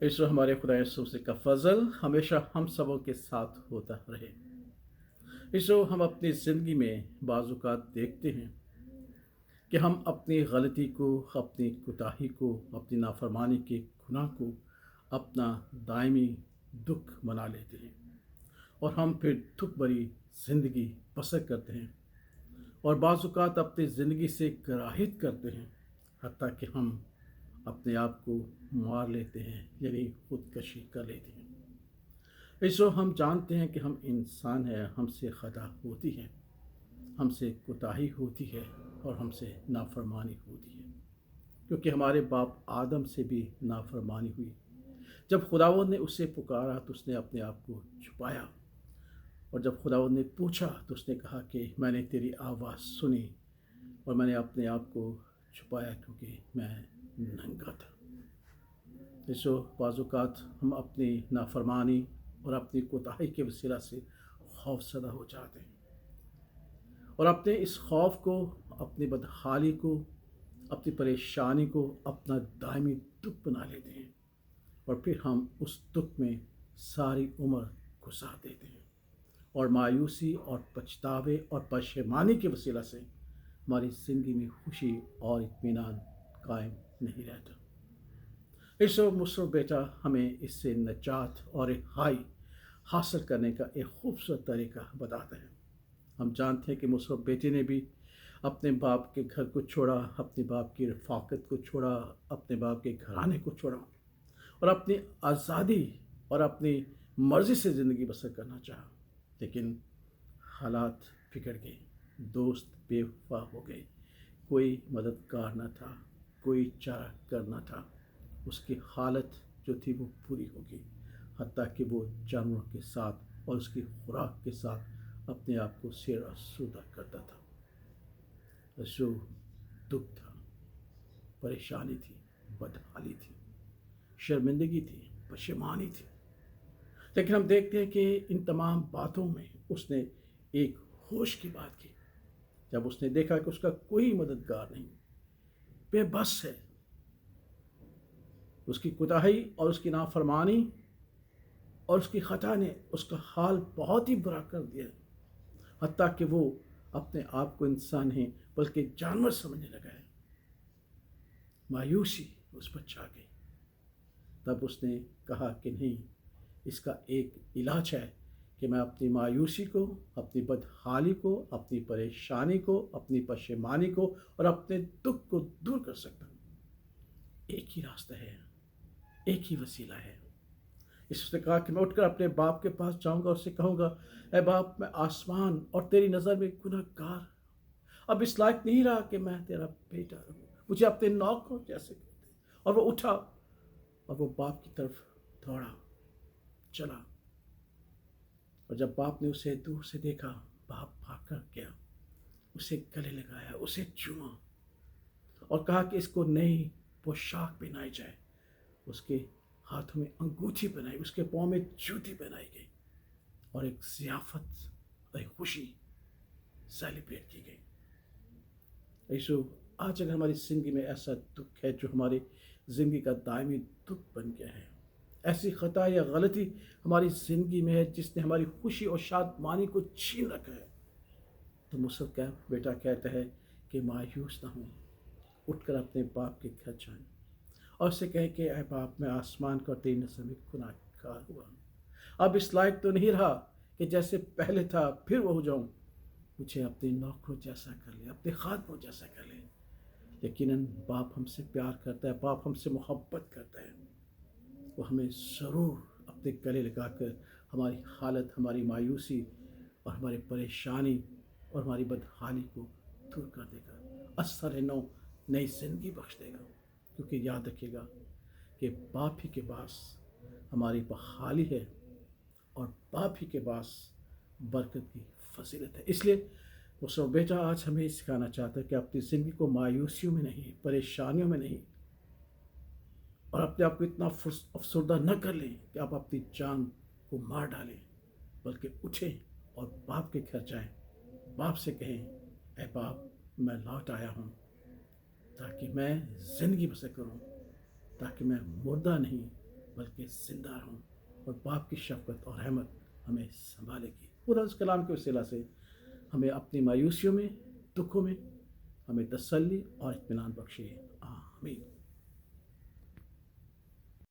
ईश्वर हमारे खुदा यीशु मसीह का फजल हमेशा हम सबों के साथ होता रहे। ईश्वर हम अपनी ज़िंदगी में बाज़ात देखते हैं कि हम अपनी गलती को, अपनी कोताही को, अपनी नाफरमानी के गुनाह को अपना दायमी दुख बना लेते हैं और हम फिर दुख भरी ज़िंदगी बसर करते हैं और बाज़ात अपनी ज़िंदगी से कराहित करते हैं, हत्ता कि हम अपने आप को मार लेते हैं, यानी खुदकशी कर लेते हैं। ईश्वर हम जानते हैं कि हम इंसान हैं, हमसे खता होती है, हमसे कोताही होती है और हमसे नाफरमानी होती है, क्योंकि हमारे बाप आदम से भी नाफरमानी हुई। जब खुदावंद ने उसे पुकारा तो उसने अपने आप को छुपाया, और जब खुदावंद ने पूछा तो उसने कहा कि मैंने तेरी आवाज़ सुनी और मैंने अपने आप को छुपाया क्योंकि मैं नंगा था। इसो बाज़ात हम अपनी नाफरमानी और अपनी कोताही के वसीला से खौफज़दा हो जाते हैं और अपने इस खौफ को, अपनी बदहाली को, अपनी परेशानी को अपना दायमी दुख बना लेते हैं और फिर हम उस दुख में सारी उम्र गुजार देते हैं और मायूसी और पछतावे और पशेमानी के वसीला से हमारी ज़िंदगी में खुशी और इत्मीनान कायम नहीं रहता। ईश्वर मुझसे बेटा हमें इससे नजात और रिहाई हासिल करने का एक खूबसूरत तरीका बताते हैं। हम जानते हैं कि मुझसे बेटे ने भी अपने बाप के घर को छोड़ा, अपने बाप की रफ़ाकत को छोड़ा, अपने बाप के घराने को छोड़ा और अपनी आज़ादी और अपनी मर्ज़ी से ज़िंदगी बसर करना चाहा, लेकिन हालात बिगड़ गए, दोस्त बेवफा हो गए, कोई मददगार न था, कोई चारा कर न था। उसकी हालत जो थी वो पूरी होगी, हत्ता कि वो जानवरों के साथ और उसकी खुराक के साथ अपने आप को शेर आसूदा करता था। जो दुख था, परेशानी थी, बदहाली थी, शर्मिंदगी थी, पशेमानी थी। लेकिन हम देखते हैं कि इन तमाम बातों में उसने एक होश की बात की, जब उसने देखा कि उसका कोई मददगार नहीं, बेबस है। उसकी कोताही और उसकी नाफरमानी और उसकी खता ने उसका हाल बहुत ही बुरा कर दिया, हत्ता कि वो अपने आप को इंसान नहीं बल्कि जानवर समझने लगा है। मायूसी उस पर छा गई। तब उसने कहा कि नहीं, इसका एक इलाज है कि मैं अपनी मायूसी को, अपनी बदहाली को, अपनी परेशानी को, अपनी पशेमानी को और अपने दुख को दूर कर सकता हूँ। एक ही रास्ता है, एक ही वसीला है। इसने कहा कि मैं उठकर अपने बाप के पास जाऊंगा और उससे कहूँगा, ऐ बाप, मैं आसमान और तेरी नज़र में गुनहगार, अब इस लायक नहीं रहा कि मैं तेरा बेटा रहूँ, मुझे अपने नौकरों जैसे कर दे। और वो उठा और वो बाप की तरफ दौड़ा चला, और जब बाप ने उसे दूर से देखा, बाप भागकर गया, उसे गले लगाया, उसे चूमा और कहा कि इसको नई पोशाक पहनाई जाए। उसके हाथों में अंगूठी बनाई, उसके पाँव में जूती बनाई गई और एक ज़ियाफ़त, एक खुशी सेलिब्रेट की गई। यीशु, आज अगर हमारी ज़िंदगी में ऐसा दुख है जो हमारी ज़िंदगी का दायमी दुख बन गया है, ऐसी खता या गलती हमारी ज़िंदगी में है जिसने हमारी खुशी और शादमानी को छीन रखा है, तो मुझसे क्या बेटा कहता है कि मायूस ना हो, उठकर अपने बाप के घर जाएं और उससे कहे कि ऐ बाप, मैं आसमान का तेरी नज़र में गुनहगार हुआ, अब इस लायक तो नहीं रहा कि जैसे पहले था फिर वो हो जाऊं, मुझे अपने नौकरों जैसा कर ले, अपने खादमों जैसा कर ले। यकीनन बाप हमसे प्यार करता है, बाप हमसे मोहब्बत करता है, वो हमें ज़रूर अपने गले लगाकर हमारी हालत, हमारी मायूसी और हमारी परेशानी और हमारी बदहाली को दूर कर देगा, असर नौ नई ज़िंदगी बख्श देगा। क्योंकि याद रखिएगा कि बाप ही के पास हमारी बहाली है और बाप ही के पास बरकत की फजीलत है। इसलिए मुझसे बेटा आज हमें सिखाना चाहता है कि अपनी ज़िंदगी को मायूसियों में नहीं, परेशानियों में नहीं, और अपने आप को इतना अफसरदा न कर लें कि आप अपनी जान को मार डालें, बल्कि उठें और बाप के घर जाएं, बाप से कहें, ऐ बाप, मैं लौट आया हूँ ताकि मैं ज़िंदगी बसर करूँ, ताकि मैं मुर्दा नहीं بلکہ زندہ رہوں اور باپ کی شفقت اور رحمت ہمیں سنبھالے گی۔ خدا اس کلام کے وسیلہ سے ہمیں اپنی مایوسیوں میں، دکھوں میں ہمیں تسلی اور اطمینان بخشے۔ آمین۔